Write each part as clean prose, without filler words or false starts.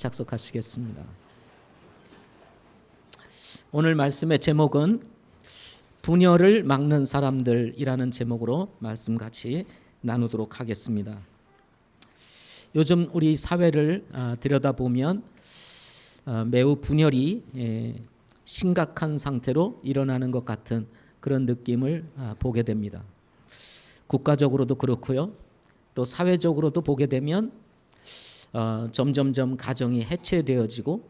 작성하시겠습니다. 오늘 말씀의 제목은 분열을 막는 사람들이라는 제목으로 말씀 같이 나누도록 하겠습니다. 요즘 우리 사회를 들여다보면 매우 분열이 심각한 상태로 일어나는 것 같은 그런 느낌을 보게 됩니다. 국가적으로도 그렇고요. 또 사회적으로도 보게 되면 점점점 가정이 해체되어지고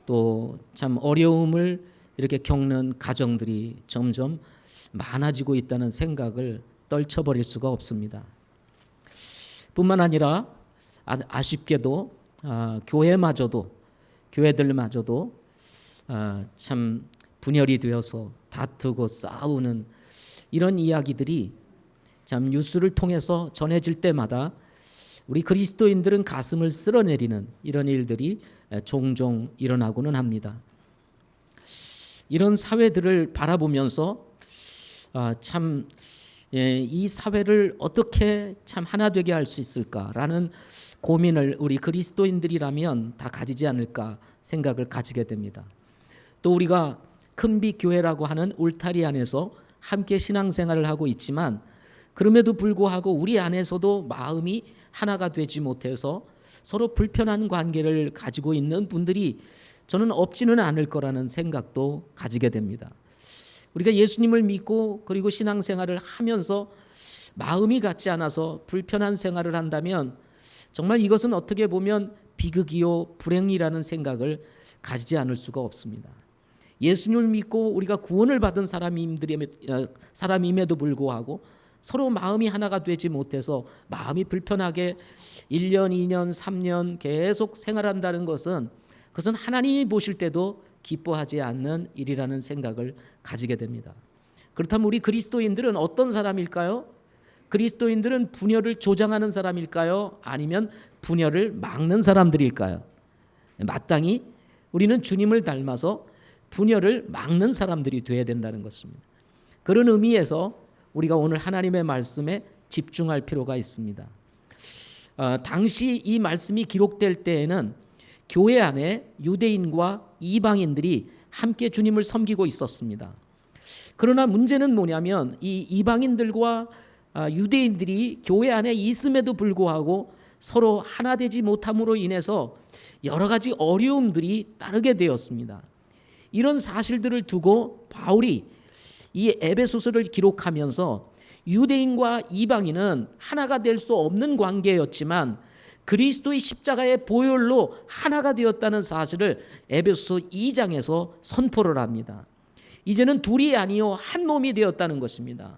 또 참 어려움을 이렇게 겪는 가정들이 점점 많아지고 있다는 생각을 떨쳐버릴 수가 없습니다. 뿐만 아니라 아쉽게도 교회들마저도 참 분열이 되어서 다투고 싸우는 이런 이야기들이 참 뉴스를 통해서 전해질 때마다 우리 그리스도인들은 가슴을 쓸어내리는 이런 일들이 종종 일어나고는 합니다. 이런 사회들을 바라보면서 참 이 사회를 어떻게 참 하나 되게 할 수 있을까라는 고민을 우리 그리스도인들이라면 다 가지지 않을까 생각을 가지게 됩니다. 또 우리가 큰빛교회라고 하는 울타리 안에서 함께 신앙생활을 하고 있지만 그럼에도 불구하고 우리 안에서도 마음이 하나가 되지 못해서 서로 불편한 관계를 가지고 있는 분들이 저는 없지는 않을 거라는 생각도 가지게 됩니다. 우리가 예수님을 믿고 그리고 신앙생활을 하면서 마음이 같지 않아서 불편한 생활을 한다면 정말 이것은 어떻게 보면 비극이요 불행이라는 생각을 가지지 않을 수가 없습니다. 예수님을 믿고 우리가 구원을 받은 사람임에도 불구하고 서로 마음이 하나가 되지 못해서 마음이 불편하게 1년, 2년, 3년 계속 생활한다는 것은 그것은 하나님이 보실 때도 기뻐하지 않는 일이라는 생각을 가지게 됩니다. 그렇다면 우리 그리스도인들은 어떤 사람일까요? 그리스도인들은 분열을 조장하는 사람일까요? 아니면 분열을 막는 사람들일까요? 마땅히 우리는 주님을 닮아서 분열을 막는 사람들이 되어야 된다는 것입니다. 그런 의미에서 우리가 오늘 하나님의 말씀에 집중할 필요가 있습니다. 당시 이 말씀이 기록될 때에는 교회 안에 유대인과 이방인들이 함께 주님을 섬기고 있었습니다. 그러나 문제는 뭐냐면 이 이방인들과 유대인들이 교회 안에 있음에도 불구하고 서로 하나 되지 못함으로 인해서 여러 가지 어려움들이 따르게 되었습니다. 이런 사실들을 두고 바울이 이 에베소서를 기록하면서 유대인과 이방인은 하나가 될 수 없는 관계였지만 그리스도의 십자가의 보혈로 하나가 되었다는 사실을 에베소서 2장에서 선포를 합니다. 이제는 둘이 아니요 한 몸이 되었다는 것입니다.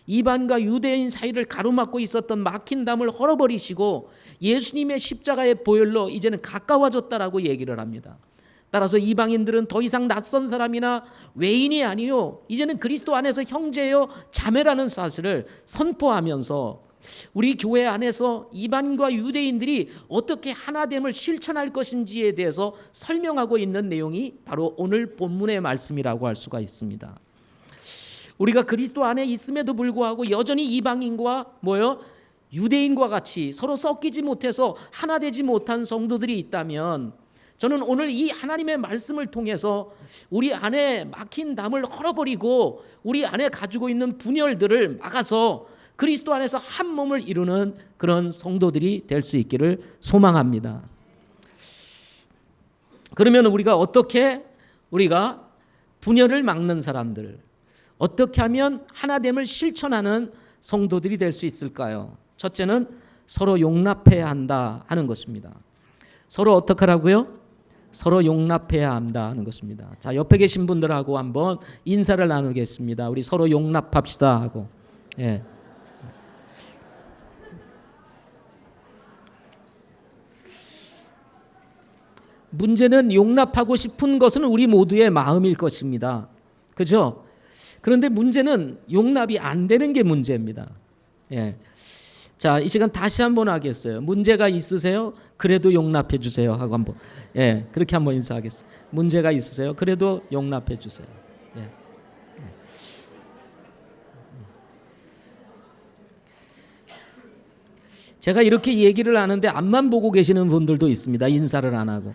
이방과 유대인 사이를 가로막고 있었던 막힌 담을 헐어버리시고 예수님의 십자가의 보혈로 이제는 가까워졌다라고 얘기를 합니다. 따라서 이방인들은 더 이상 낯선 사람이나 외인이 아니요 이제는 그리스도 안에서 형제요 자매라는 사실을 선포하면서 우리 교회 안에서 이방인과 유대인들이 어떻게 하나됨을 실천할 것인지에 대해서 설명하고 있는 내용이 바로 오늘 본문의 말씀이라고 할 수가 있습니다. 우리가 그리스도 안에 있음에도 불구하고 여전히 이방인과 유대인과 같이 서로 섞이지 못해서 하나 되지 못한 성도들이 있다면 저는 오늘 이 하나님의 말씀을 통해서 우리 안에 막힌 담을 헐어버리고 우리 안에 가지고 있는 분열들을 막아서 그리스도 안에서 한 몸을 이루는 그런 성도들이 될 수 있기를 소망합니다. 그러면 우리가 분열을 막는 사람들, 어떻게 하면 하나됨을 실천하는 성도들이 될 수 있을까요? 첫째는 서로 용납해야 한다 하는 것입니다. 서로 어떻게 하라고요? 서로 용납해야 한다 하는 것입니다. 자, 옆에 계신 분들하고 한번 인사를 나누겠습니다. 우리 서로 용납합시다 하고. 예. 문제는 용납하고 싶은 것은 우리 모두의 마음일 것입니다. 그죠? 그런데 문제는 용납이 안 되는 게 문제입니다. 예. 자, 이 시간 다시 한번 하겠어요. 문제가 있으세요? 그래도 용납해 주세요 하고 한번. 예, 그렇게 한번 인사하겠습니다. 문제가 있으세요? 그래도 용납해 주세요. 예. 제가 이렇게 얘기를 하는데 앞만 보고 계시는 분들도 있습니다. 인사를 안 하고.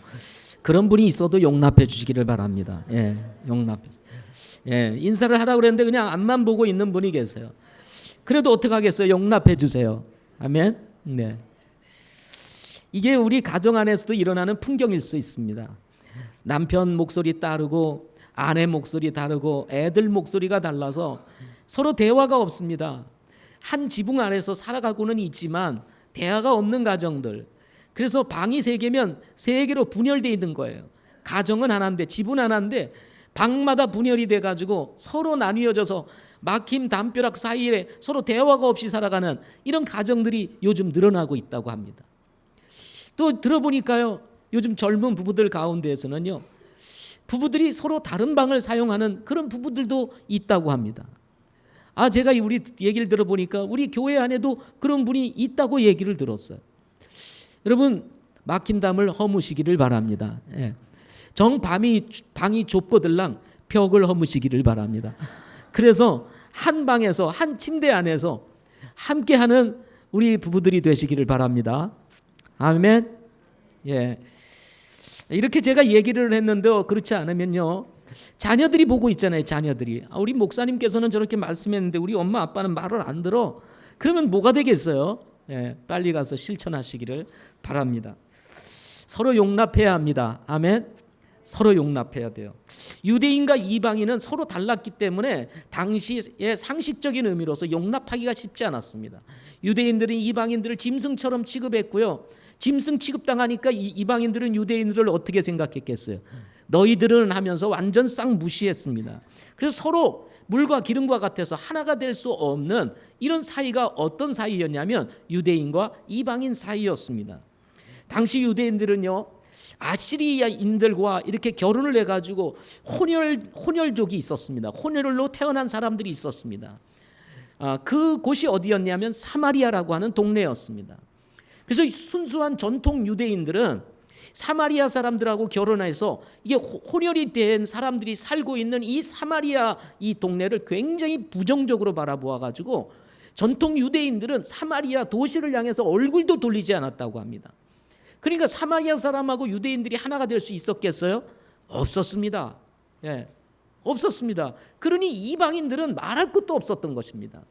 그런 분이 있어도 용납해 주시기를 바랍니다. 예, 용납해. 예, 인사를 하라고 그랬는데 그냥 앞만 보고 있는 분이 계세요. 그래도 어떻게 하겠어요? 용납해 주세요. 아멘. 네. 이게 우리 가정 안에서도 일어나는 풍경일 수 있습니다. 남편 목소리 따르고 아내 목소리 다르고 애들 목소리가 달라서 서로 대화가 없습니다. 한 지붕 안에서 살아가고는 있지만 대화가 없는 가정들. 그래서 방이 3개면 3개로 분열되어 있는 거예요. 가정은 하나인데 집은 하나인데 방마다 분열이 돼가지고 서로 나뉘어져서 막힘 담벼락 사이에 서로 대화가 없이 살아가는 이런 가정들이 요즘 늘어나고 있다고 합니다. 또 들어보니까요, 요즘 젊은 부부들 가운데에서는요, 부부들이 서로 다른 방을 사용하는 그런 부부들도 있다고 합니다. 제가 우리 얘기를 들어보니까 우리 교회 안에도 그런 분이 있다고 얘기를 들었어요. 여러분, 막힌 담을 허무시기를 바랍니다. 예. 방이 좁거들랑 벽을 허무시기를 바랍니다. 그래서 한 방에서 한 침대 안에서 함께하는 우리 부부들이 되시기를 바랍니다. 아멘. 예. 이렇게 제가 얘기를 했는데 그렇지 않으면요, 자녀들이 보고 있잖아요. 자녀들이 우리 목사님께서는 저렇게 말씀했는데 우리 엄마 아빠는 말을 안 들어. 그러면 뭐가 되겠어요? 예, 빨리 가서 실천하시기를 바랍니다. 서로 용납해야 합니다. 아멘. 서로 용납해야 돼요. 유대인과 이방인은 서로 달랐기 때문에 당시의 상식적인 의미로서 용납하기가 쉽지 않았습니다. 유대인들은 이방인들을 짐승처럼 취급했고요. 짐승 취급당하니까 이방인들은 유대인들을 어떻게 생각했겠어요? 너희들은 하면서 완전 싹 무시했습니다. 그래서 서로 물과 기름과 같아서 하나가 될 수 없는 이런 사이가 어떤 사이였냐면 유대인과 이방인 사이였습니다. 당시 유대인들은요, 아시리아인들과 이렇게 결혼을 해가지고 혼혈족이 있었습니다. 혼혈로 태어난 사람들이 있었습니다. 그 곳이 어디였냐면 사마리아라고 하는 동네였습니다. 그래서 순수한 전통 유대인들은 사마리아 사람들하고 결혼해서 이게 혼혈이 된 사람들이 살고 있는 이 사마리아 이 동네를 굉장히 부정적으로 바라보아 가지고 전통 유대인들은 사마리아 도시를 향해서 얼굴도 돌리지 않았다고 합니다. 그러니까 사마리아 사람하고 유대인들이 하나가 될 수 있었겠어요? 없었습니다. 예, 없었습니다. 그러니 이방인들은 말할 것도 없었던 것입니다.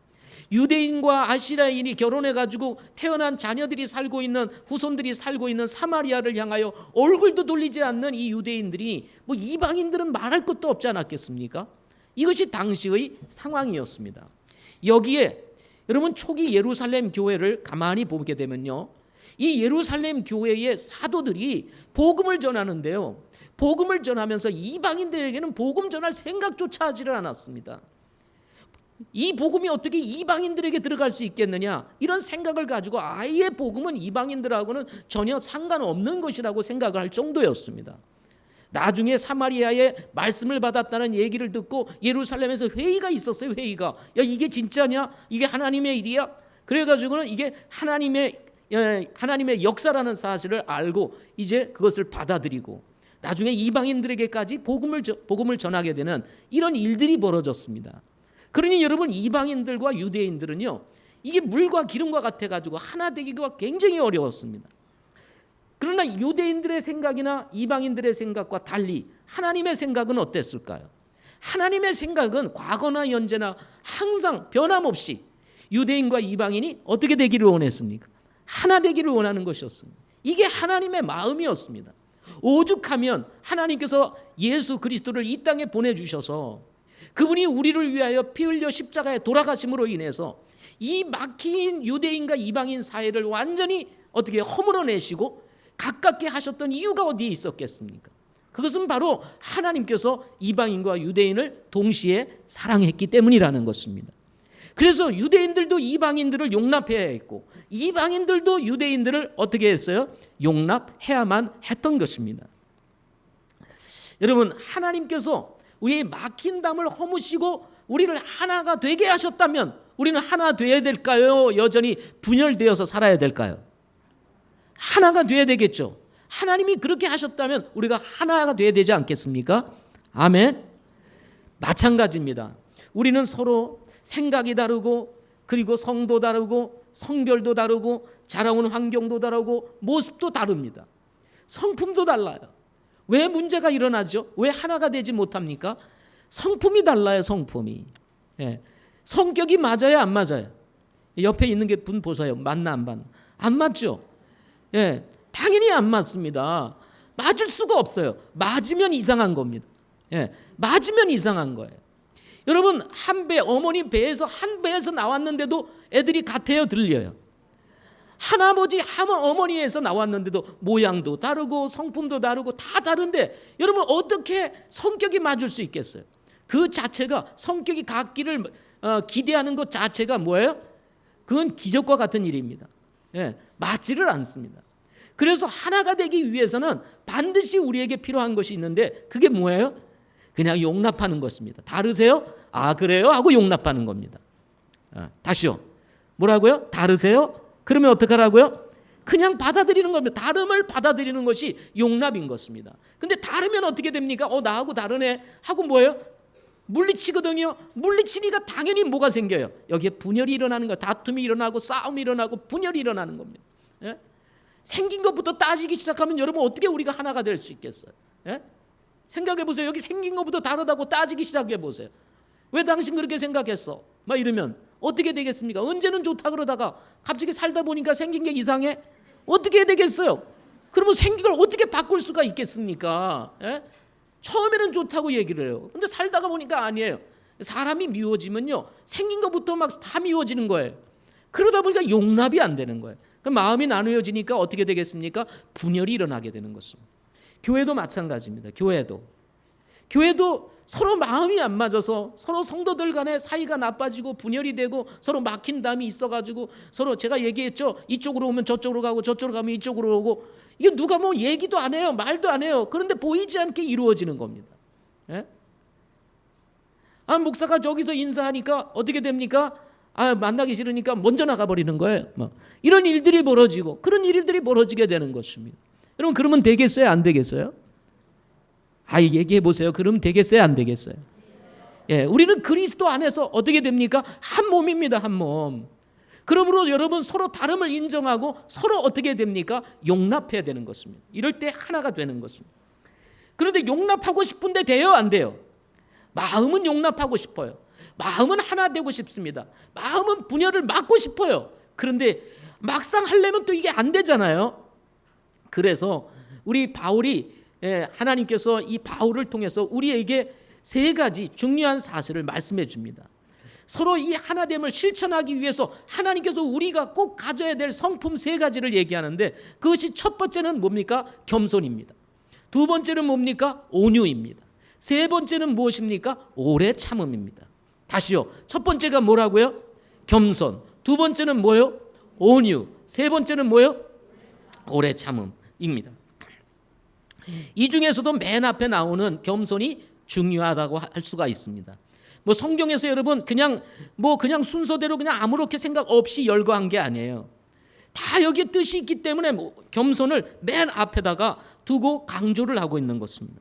유대인과 아시라인이 결혼해가지고 태어난 자녀들이 살고 있는 후손들이 살고 있는 사마리아를 향하여 얼굴도 돌리지 않는 이 유대인들이 이방인들은 말할 것도 없지 않았겠습니까? 이것이 당시의 상황이었습니다. 여기에 여러분 초기 예루살렘 교회를 가만히 보게 되면요, 이 예루살렘 교회의 사도들이 복음을 전하는데요, 복음을 전하면서 이방인들에게는 복음 전할 생각조차 하지를 않았습니다. 이 복음이 어떻게 이방인들에게 들어갈 수 있겠느냐, 이런 생각을 가지고 아예 복음은 이방인들하고는 전혀 상관없는 것이라고 생각을 할 정도였습니다. 나중에 사마리아의 말씀을 받았다는 얘기를 듣고 예루살렘에서 회의가 있었어요. 회의가. 야, 이게 진짜냐? 이게 하나님의 일이야? 그래가지고는 이게 하나님의 역사라는 사실을 알고 이제 그것을 받아들이고 나중에 이방인들에게까지 복음을 전하게 되는 이런 일들이 벌어졌습니다. 그러니 여러분, 이방인들과 유대인들은요, 이게 물과 기름과 같아가지고 하나 되기가 굉장히 어려웠습니다. 그러나 유대인들의 생각이나 이방인들의 생각과 달리 하나님의 생각은 어땠을까요? 하나님의 생각은 과거나 현재나 항상 변함없이 유대인과 이방인이 어떻게 되기를 원했습니까? 하나 되기를 원하는 것이었습니다. 이게 하나님의 마음이었습니다. 오죽하면 하나님께서 예수 그리스도를 이 땅에 보내주셔서 그분이 우리를 위하여 피 흘려 십자가에 돌아가심으로 인해서 이 막힌 유대인과 이방인 사이를 완전히 어떻게 허물어내시고 가깝게 하셨던 이유가 어디에 있었겠습니까? 그것은 바로 하나님께서 이방인과 유대인을 동시에 사랑했기 때문이라는 것입니다. 그래서 유대인들도 이방인들을 용납해야 했고 이방인들도 유대인들을 어떻게 했어요? 용납해야만 했던 것입니다. 여러분, 하나님께서 우리의 막힌 담을 허무시고 우리를 하나가 되게 하셨다면 우리는 하나 되어야 될까요? 여전히 분열되어서 살아야 될까요? 하나가 되어야 되겠죠. 하나님이 그렇게 하셨다면 우리가 하나가 되어야 되지 않겠습니까? 아멘. 마찬가지입니다. 우리는 서로 생각이 다르고 그리고 성도 다르고 성별도 다르고 자라온 환경도 다르고 모습도 다릅니다. 성품도 달라요. 왜 문제가 일어나죠? 왜 하나가 되지 못합니까? 성품이 달라요. 성품이. 예. 성격이 맞아요, 안 맞아요? 옆에 있는 게 분 보세요. 맞나 안 맞나? 안 맞죠? 예. 당연히 안 맞습니다. 맞을 수가 없어요. 맞으면 이상한 겁니다. 예. 맞으면 이상한 거예요. 여러분, 한 배, 어머니 배에서 한 배에서 나왔는데도 애들이 같아요, 들려요? 할아버지, 어머니에서 나왔는데도 모양도 다르고 성품도 다르고 다 다른데 여러분 어떻게 성격이 맞을 수 있겠어요? 그 자체가 성격이 같기를 기대하는 것 자체가 뭐예요? 그건 기적과 같은 일입니다. 예, 맞지를 않습니다. 그래서 하나가 되기 위해서는 반드시 우리에게 필요한 것이 있는데 그게 뭐예요? 그냥 용납하는 것입니다. 다르세요? 아 그래요? 하고 용납하는 겁니다. 다시요. 뭐라고요? 다르세요? 그러면 어떡하라고요? 그냥 받아들이는 겁니다. 다름을 받아들이는 것이 용납인 것입니다. 근데 다르면 어떻게 됩니까? 나하고 다르네 하고 뭐예요? 물리치거든요. 물리치니까 당연히 뭐가 생겨요? 여기에 분열이 일어나는 거예요. 다툼이 일어나고 싸움이 일어나고 분열이 일어나는 겁니다. 예? 생긴 것부터 따지기 시작하면 여러분 어떻게 우리가 하나가 될 수 있겠어요? 예? 생각해 보세요. 여기 생긴 것부터 다르다고 따지기 시작해 보세요. 왜 당신 그렇게 생각했어? 막 이러면 어떻게 되겠습니까? 언제는 좋다 그러다가 갑자기 살다 보니까 생긴 게 이상해? 어떻게 되겠어요? 그러면 생긴 걸 어떻게 바꿀 수가 있겠습니까? 예? 처음에는 좋다고 얘기를 해요. 근데 살다가 보니까 아니에요. 사람이 미워지면요. 생긴 것부터 막 다 미워지는 거예요. 그러다 보니까 용납이 안 되는 거예요. 그럼 마음이 나누어지니까 어떻게 되겠습니까? 분열이 일어나게 되는 것입니다. 교회도 마찬가지입니다. 교회도 서로 마음이 안 맞아서 서로 성도들 간에 사이가 나빠지고 분열이 되고 서로 막힌 담이 있어가지고 서로 제가 얘기했죠. 이쪽으로 오면 저쪽으로 가고 저쪽으로 가면 이쪽으로 오고 이게 누가 뭐 얘기도 안 해요. 말도 안 해요. 그런데 보이지 않게 이루어지는 겁니다. 예? 목사가 저기서 인사하니까 어떻게 됩니까? 만나기 싫으니까 먼저 나가버리는 거예요. 이런 일들이 벌어지고 그런 일들이 벌어지게 되는 것입니다. 여러분 그러면 되겠어요? 안 되겠어요? 얘기해 보세요. 그럼 되겠어요? 안 되겠어요? 예, 우리는 그리스도 안에서 어떻게 됩니까? 한 몸입니다. 한 몸. 그러므로 여러분 서로 다름을 인정하고 서로 어떻게 됩니까? 용납해야 되는 것입니다. 이럴 때 하나가 되는 것입니다. 그런데 용납하고 싶은데 돼요? 안 돼요? 마음은 용납하고 싶어요. 마음은 하나 되고 싶습니다. 마음은 분열을 막고 싶어요. 그런데 막상 하려면 또 이게 안 되잖아요. 그래서 우리 바울이 하나님께서 이 바울을 통해서 우리에게 세 가지 중요한 사실을 말씀해 줍니다. 서로 이 하나됨을 실천하기 위해서 하나님께서 우리가 꼭 가져야 될 성품 세 가지를 얘기하는데 그것이 첫 번째는 뭡니까? 겸손입니다. 두 번째는 뭡니까? 온유입니다. 세 번째는 무엇입니까? 오래 참음입니다. 다시요. 첫 번째가 뭐라고요? 겸손. 두 번째는 뭐요? 온유. 세 번째는 뭐요? 오래 참음입니다. 이 중에서도 맨 앞에 나오는 겸손이 중요하다고 할 수가 있습니다. 성경에서 여러분 그냥 순서대로 그냥 아무렇게 생각 없이 열거한 게 아니에요. 다 여기에 뜻이 있기 때문에 겸손을 맨 앞에다가 두고 강조를 하고 있는 것입니다.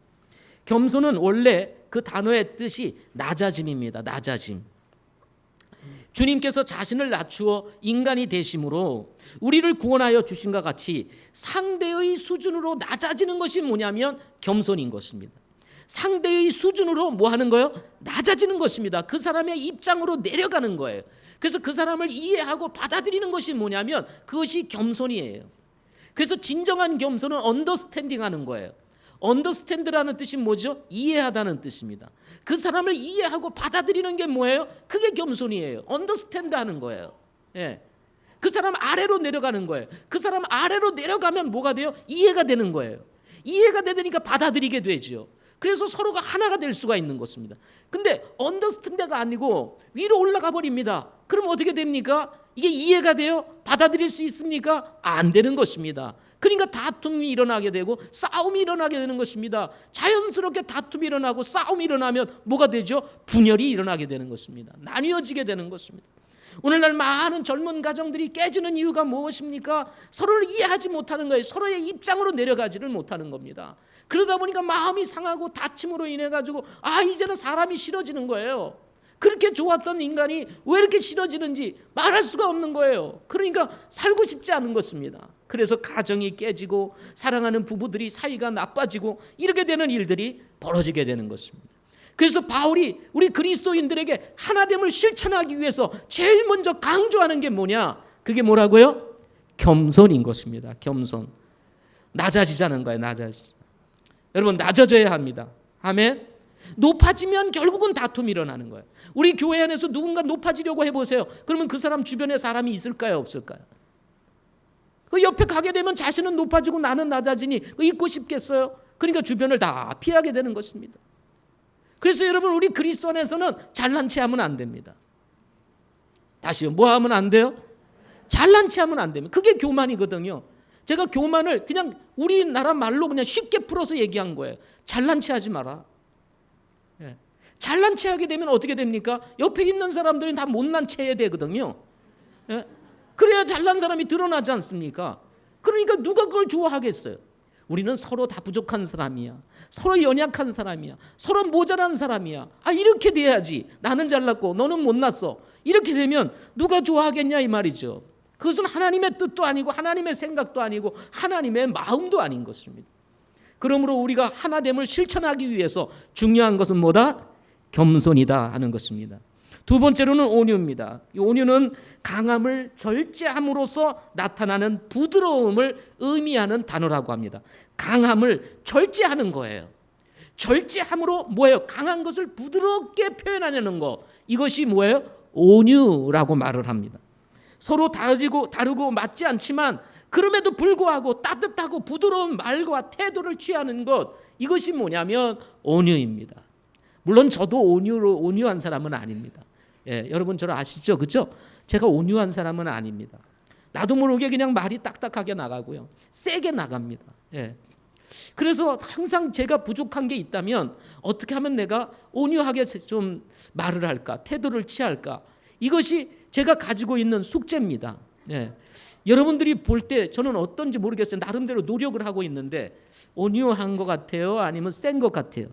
겸손은 원래 그 단어의 뜻이 낮아짐입니다. 낮아짐. 주님께서 자신을 낮추어 인간이 되심으로 우리를 구원하여 주신과 같이 상대의 수준으로 낮아지는 것이 뭐냐면 겸손인 것입니다. 상대의 수준으로 뭐 하는 거예요? 낮아지는 것입니다. 그 사람의 입장으로 내려가는 거예요. 그래서 그 사람을 이해하고 받아들이는 것이 뭐냐면 그것이 겸손이에요. 그래서 진정한 겸손은 언더스탠딩하는 거예요. 언더스탠드라는 뜻이 뭐죠? 이해하다는 뜻입니다. 그 사람을 이해하고 받아들이는 게 뭐예요? 그게 겸손이에요. 언더스탠드하는 거예요. 예. 그 사람 아래로 내려가는 거예요. 그 사람 아래로 내려가면 뭐가 돼요? 이해가 되는 거예요. 이해가 되니까 받아들이게 되죠. 그래서 서로가 하나가 될 수가 있는 것입니다. 근데 언더스탠드가 아니고 위로 올라가 버립니다. 그럼 어떻게 됩니까? 이게 이해가 돼요? 받아들일 수 있습니까? 안 되는 것입니다. 그러니까 다툼이 일어나게 되고 싸움이 일어나게 되는 것입니다. 자연스럽게 다툼이 일어나고 싸움이 일어나면 뭐가 되죠? 분열이 일어나게 되는 것입니다. 나뉘어지게 되는 것입니다. 오늘날 많은 젊은 가정들이 깨지는 이유가 무엇입니까? 서로를 이해하지 못하는 거예요. 서로의 입장으로 내려가지를 못하는 겁니다. 그러다 보니까 마음이 상하고 다침으로 인해 가지고 이제는 사람이 싫어지는 거예요. 그렇게 좋았던 인간이 왜 이렇게 싫어지는지 말할 수가 없는 거예요. 그러니까 살고 싶지 않은 것입니다. 그래서 가정이 깨지고 사랑하는 부부들이 사이가 나빠지고 이렇게 되는 일들이 벌어지게 되는 것입니다. 그래서 바울이 우리 그리스도인들에게 하나됨을 실천하기 위해서 제일 먼저 강조하는 게 뭐냐? 그게 뭐라고요? 겸손인 것입니다. 겸손. 낮아지자는 거예요. 낮아지. 여러분 낮아져야 합니다. 아멘. 높아지면 결국은 다툼이 일어나는 거예요. 우리 교회 안에서 누군가 높아지려고 해보세요. 그러면 그 사람 주변에 사람이 있을까요? 없을까요? 그 옆에 가게 되면 자신은 높아지고 나는 낮아지니 있고 싶겠어요? 그러니까 주변을 다 피하게 되는 것입니다. 그래서 여러분 우리 그리스도 안에서는 잘난 체 하면 안 됩니다. 다시요. 뭐 하면 안 돼요? 잘난 체 하면 안 됩니다. 그게 교만이거든요. 제가 교만을 그냥 우리나라 말로 그냥 쉽게 풀어서 얘기한 거예요. 잘난 체 하지 마라. 예. 잘난 체 하게 되면 어떻게 됩니까? 옆에 있는 사람들이 다 못난 체 해야 되거든요. 예. 그래야 잘난 사람이 드러나지 않습니까? 그러니까 누가 그걸 좋아하겠어요? 우리는 서로 다 부족한 사람이야. 서로 연약한 사람이야. 서로 모자란 사람이야. 이렇게 돼야지. 나는 잘났고 너는 못났어. 이렇게 되면 누가 좋아하겠냐 이 말이죠. 그것은 하나님의 뜻도 아니고 하나님의 생각도 아니고 하나님의 마음도 아닌 것입니다. 그러므로 우리가 하나됨을 실천하기 위해서 중요한 것은 뭐다? 겸손이다 하는 것입니다. 두 번째로는 온유입니다. 이 온유는 강함을 절제함으로써 나타나는 부드러움을 의미하는 단어라고 합니다. 강함을 절제하는 거예요. 절제함으로 뭐예요? 강한 것을 부드럽게 표현하려는 것. 이것이 뭐예요? 온유라고 말을 합니다. 서로 다르고 맞지 않지만 그럼에도 불구하고 따뜻하고 부드러운 말과 태도를 취하는 것. 이것이 뭐냐면 온유입니다. 물론 저도 온유한 사람은 아닙니다. 예, 여러분 저를 아시죠? 그렇죠? 제가 온유한 사람은 아닙니다. 나도 모르게 그냥 말이 딱딱하게 나가고요. 세게 나갑니다. 예. 그래서 항상 제가 부족한 게 있다면 어떻게 하면 내가 온유하게 좀 말을 할까? 태도를 취할까? 이것이 제가 가지고 있는 숙제입니다. 예. 여러분들이 볼 때 저는 어떤지 모르겠어요. 나름대로 노력을 하고 있는데 온유한 것 같아요? 아니면 센 것 같아요?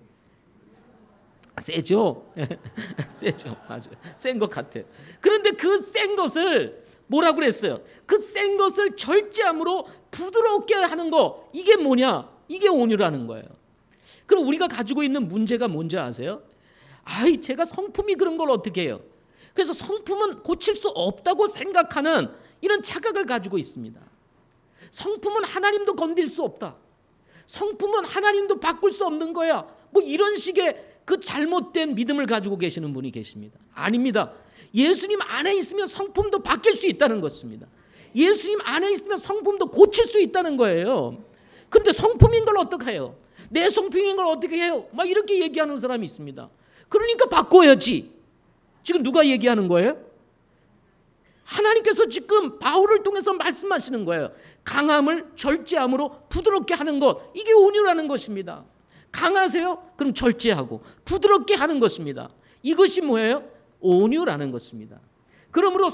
세죠? 세죠. 맞아요. 센 것 같아요. 그런데 그 센 것을 뭐라고 그랬어요? 그 센 것을 절제함으로 부드럽게 하는 거. 이게 뭐냐? 이게 온유라는 거예요. 그럼 우리가 가지고 있는 문제가 뭔지 아세요? 제가 성품이 그런 걸 어떻게 해요? 그래서 성품은 고칠 수 없다고 생각하는 이런 착각을 가지고 있습니다. 성품은 하나님도 건들 수 없다. 성품은 하나님도 바꿀 수 없는 거야. 뭐 이런 식의 그 잘못된 믿음을 가지고 계시는 분이 계십니다. 아닙니다. 예수님 안에 있으면 성품도 바뀔 수 있다는 것입니다. 예수님 안에 있으면 성품도 고칠 수 있다는 거예요. 근데 성품인 걸 어떻게 해요? 내 성품인 걸 어떻게 해요? 막 이렇게 얘기하는 사람이 있습니다. 그러니까 바꿔야지. 지금 누가 얘기하는 거예요? 하나님께서 지금 바울을 통해서 말씀하시는 거예요. 강함을 절제함으로 부드럽게 하는 것. 이게 온유라는 것입니다. 강하세요? 그럼 절제하고 부드럽게 하는 것입니다. 이것이 뭐예요? 온유라는 것입니다. 그러므로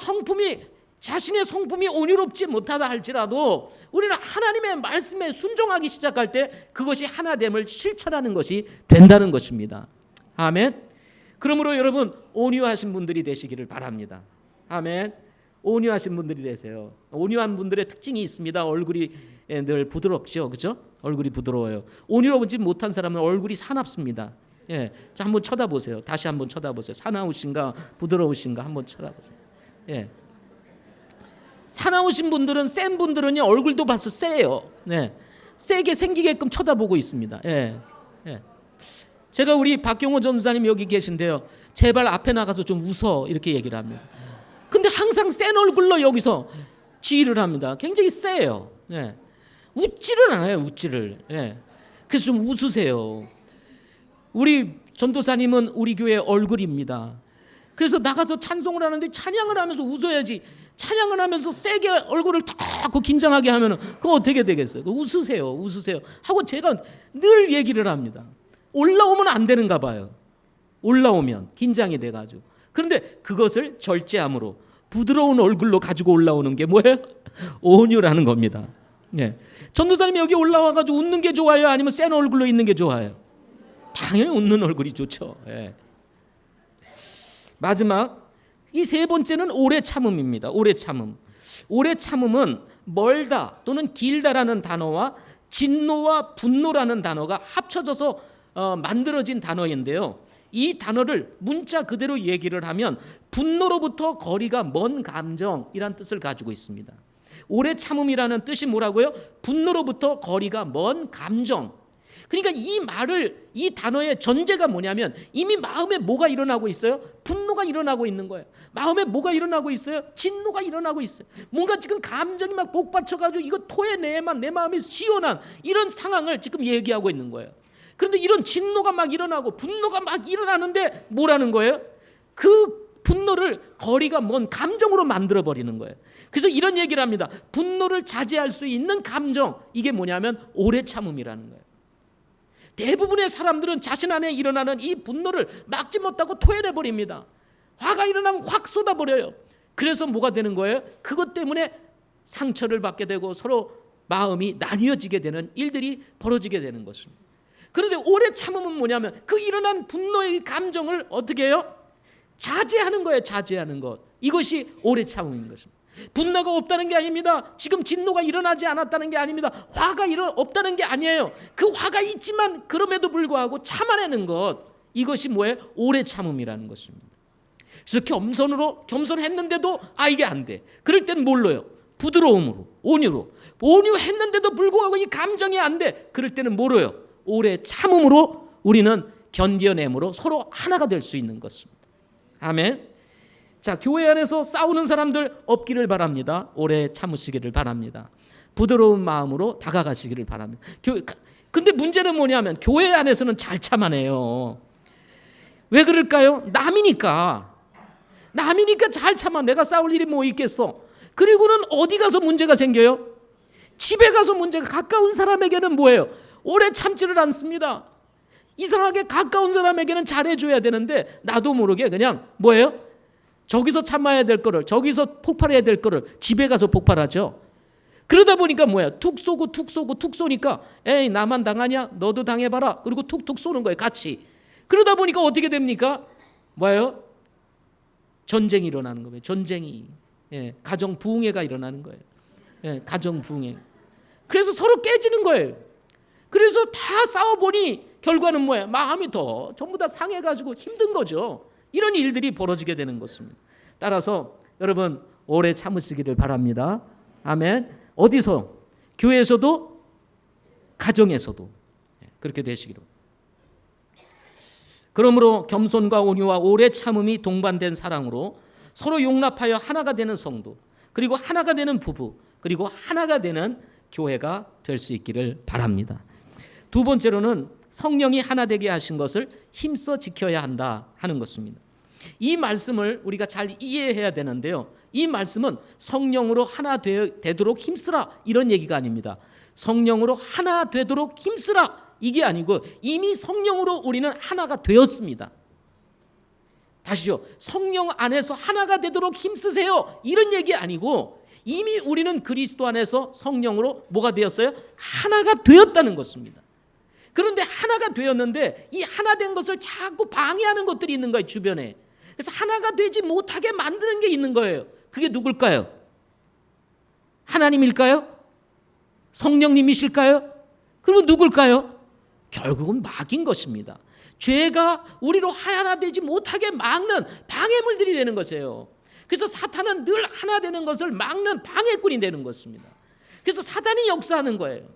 자신의 성품이 온유롭지 못하다 할지라도 우리는 하나님의 말씀에 순종하기 시작할 때 그것이 하나됨을 실천하는 것이 된다는 것입니다. 아멘. 그러므로 여러분 온유하신 분들이 되시기를 바랍니다. 아멘. 온유하신 분들이 되세요. 온유한 분들의 특징이 있습니다. 얼굴이 늘 부드럽죠, 그렇죠? 얼굴이 부드러워요. 온유로우지 못한 사람은 얼굴이 사납습니다. 예, 자 한번 쳐다보세요. 다시 한번 쳐다보세요. 사나우신가 부드러우신가 한번 쳐다보세요. 예, 사나우신 분들은 센 분들은요 얼굴도 봐서 세요. 네, 세게 생기게끔 쳐다보고 있습니다. 예, 예. 제가 우리 박경호 전사님 여기 계신데요. 제발 앞에 나가서 좀 웃어 이렇게 얘기를 합니다. 근데 항상 센 얼굴로 여기서 지휘를 합니다. 굉장히 세요. 예. 웃지를 않아요. 웃지를. 예. 그래서 좀 웃으세요. 우리 전도사님은 우리 교회 얼굴입니다. 그래서 나가서 찬송을 하는데 찬양을 하면서 웃어야지. 찬양을 하면서 세게 얼굴을 딱 긴장하게 하면 그거 어떻게 되겠어요? 웃으세요. 웃으세요. 하고 제가 늘 얘기를 합니다. 올라오면 안 되는가 봐요. 올라오면 긴장이 돼가지고. 그런데 그것을 절제함으로 부드러운 얼굴로 가지고 올라오는 게 뭐예요? 온유라는 겁니다. 예. 전도사님이 여기 올라와가지고 웃는 게 좋아요? 아니면 센 얼굴로 있는 게 좋아요? 당연히 웃는 얼굴이 좋죠. 예. 마지막 이 세 번째는 오래 참음입니다. 오래 참음. 오래 참음은 멀다 또는 길다라는 단어와 진노와 분노라는 단어가 합쳐져서 만들어진 단어인데요. 이 단어를 문자 그대로 얘기를 하면 분노로부터 거리가 먼 감정이란 뜻을 가지고 있습니다. 오래 참음이라는 뜻이 뭐라고요? 분노로부터 거리가 먼 감정. 그러니까 이 말을, 이 단어의 전제가 뭐냐면 이미 마음에 뭐가 일어나고 있어요? 분노가 일어나고 있는 거예요. 마음에 뭐가 일어나고 있어요? 진노가 일어나고 있어요. 뭔가 지금 감정이 막 복받쳐가지고 이거 토해내야만 내 마음이 시원한 이런 상황을 지금 얘기하고 있는 거예요. 그런데 이런 진노가 막 일어나고 분노가 막 일어나는데 뭐라는 거예요? 그 분노를 거리가 먼 감정으로 만들어버리는 거예요. 그래서 이런 얘기를 합니다. 분노를 자제할 수 있는 감정, 이게 뭐냐면 오래 참음이라는 거예요. 대부분의 사람들은 자신 안에 일어나는 이 분노를 막지 못하고 토해내버립니다. 화가 일어나면 확 쏟아버려요. 그래서 뭐가 되는 거예요? 그것 때문에 상처를 받게 되고 서로 마음이 나뉘어지게 되는 일들이 벌어지게 되는 것입니다. 그런데 오래 참음은 뭐냐면 그 일어난 분노의 감정을 어떻게 해요? 자제하는 거예요. 자제하는 것. 이것이 오래 참음인 것입니다. 분노가 없다는 게 아닙니다. 지금 진노가 일어나지 않았다는 게 아닙니다. 화가 없다는 게 아니에요. 그 화가 있지만 그럼에도 불구하고 참아내는 것, 이것이 뭐예요? 오래 참음이라는 것입니다. 그래서 겸손했는데도 이게 안 돼. 그럴 땐 뭘로요? 부드러움으로, 온유로. 온유했는데도 불구하고 이 감정이 안 돼. 그럴 때는 뭐로요? 오래 참음으로 우리는 견뎌냄으로 서로 하나가 될 수 있는 것입니다. 아멘. 자, 교회 안에서 싸우는 사람들 없기를 바랍니다. 오래 참으시기를 바랍니다. 부드러운 마음으로 다가가시기를 바랍니다. 근데 문제는 뭐냐면 교회 안에서는 잘 참아내요. 왜 그럴까요? 남이니까 잘 참아. 내가 싸울 일이 뭐 있겠어. 그리고는 어디 가서 문제가 생겨요? 집에 가서 문제가, 가까운 사람에게는 뭐예요? 오래 참지를 않습니다. 이상하게 가까운 사람에게는 잘해줘야 되는데 나도 모르게 그냥 뭐예요? 저기서 참아야 될 거를, 저기서 폭발해야 될 거를 집에 가서 폭발하죠. 그러다 보니까 뭐야? 툭 쏘니까 에이 나만 당하냐? 너도 당해봐라. 그리고 툭툭 쏘는 거예요. 같이. 그러다 보니까 어떻게 됩니까? 뭐예요? 전쟁이 일어나는 거예요. 전쟁이. 가정 부흥회가 일어나는 거예요. 가정 부흥회. 그래서 서로 깨지는 거예요. 그래서 다 싸워보니 결과는 뭐예요? 마음이 더 전부 다 상해가지고 힘든 거죠. 이런 일들이 벌어지게 되는 것입니다. 따라서 여러분 오래 참으시기를 바랍니다. 아멘. 어디서? 교회에서도 가정에서도 그렇게 되시기를. 그러므로 겸손과 온유와 오래 참음이 동반된 사랑으로 서로 용납하여 하나가 되는 성도, 그리고 하나가 되는 부부, 그리고 하나가 되는 교회가 될 수 있기를 바랍니다. 두 번째로는 성령이 하나 되게 하신 것을 힘써 지켜야 한다 하는 것입니다. 이 말씀을 우리가 잘 이해해야 되는데요. 이 말씀은 성령으로 하나 되도록 힘쓰라 이런 얘기가 아닙니다. 성령으로 하나 되도록 힘쓰라 이게 아니고 이미 성령으로 우리는 하나가 되었습니다. 다시요. 성령 안에서 하나가 되도록 힘쓰세요 이런 얘기 아니고 이미 우리는 그리스도 안에서 성령으로 뭐가 되었어요? 하나가 되었다는 것입니다. 그런데 하나가 되었는데 이 하나 된 것을 자꾸 방해하는 것들이 있는 거예요. 주변에. 그래서 하나가 되지 못하게 만드는 게 있는 거예요. 그게 누굴까요? 하나님일까요? 성령님이실까요? 그리고 누굴까요? 결국은 마귀인 것입니다. 죄가 우리로 하나 되지 못하게 막는 방해물들이 되는 것이에요. 그래서 사탄은 늘 하나 되는 것을 막는 방해꾼이 되는 것입니다. 그래서 사탄이 역사하는 거예요.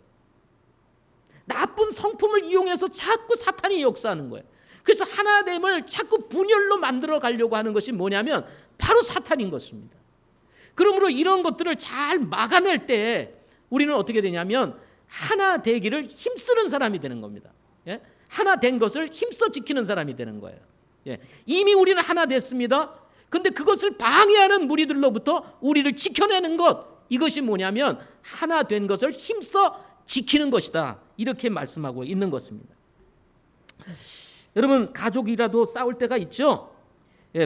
나쁜 성품을 이용해서 자꾸 사탄이 역사하는 거예요. 그래서 하나됨을 자꾸 분열로 만들어 가려고 하는 것이 뭐냐면 바로 사탄인 것입니다. 그러므로 이런 것들을 잘 막아낼 때 우리는 어떻게 되냐면 하나 되기를 힘쓰는 사람이 되는 겁니다. 하나 된 것을 힘써 지키는 사람이 되는 거예요. 이미 우리는 하나 됐습니다. 근데 그것을 방해하는 무리들로부터 우리를 지켜내는 것, 이것이 뭐냐면 하나 된 것을 힘써 지키는 것이다. 이렇게 말씀하고 있는 것입니다. 여러분 가족이라도 싸울 때가 있죠.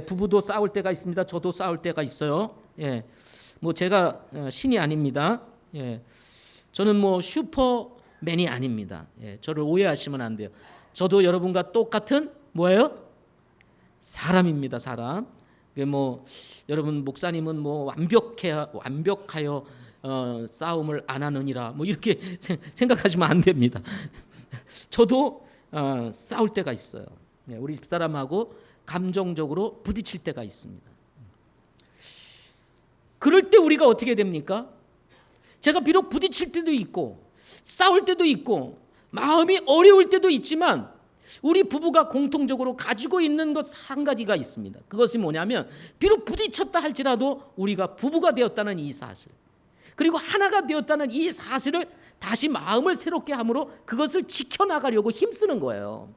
부부도 싸울 때가 있습니다. 저도 싸울 때가 있어요. 뭐 제가 신이 아닙니다. 저는 뭐 슈퍼맨이 아닙니다. 저를 오해하시면 안 돼요. 저도 여러분과 똑같은 뭐예요? 사람입니다. 사람. 뭐 여러분 목사님은 뭐 완벽하여 싸움을 안 하느니라 뭐 이렇게 생각하시면 안 됩니다. 저도 싸울 때가 있어요. 우리 집사람하고 감정적으로 부딪힐 때가 있습니다. 그럴 때 우리가 어떻게 됩니까? 제가 비록 부딪힐 때도 있고 싸울 때도 있고 마음이 어려울 때도 있지만 우리 부부가 공통적으로 가지고 있는 것 한 가지가 있습니다. 그것이 뭐냐면 비록 부딪혔다 할지라도 우리가 부부가 되었다는 이 사실, 그리고 하나가 되었다는 이 사실을 다시 마음을 새롭게 함으로 그것을 지켜나가려고 힘쓰는 거예요.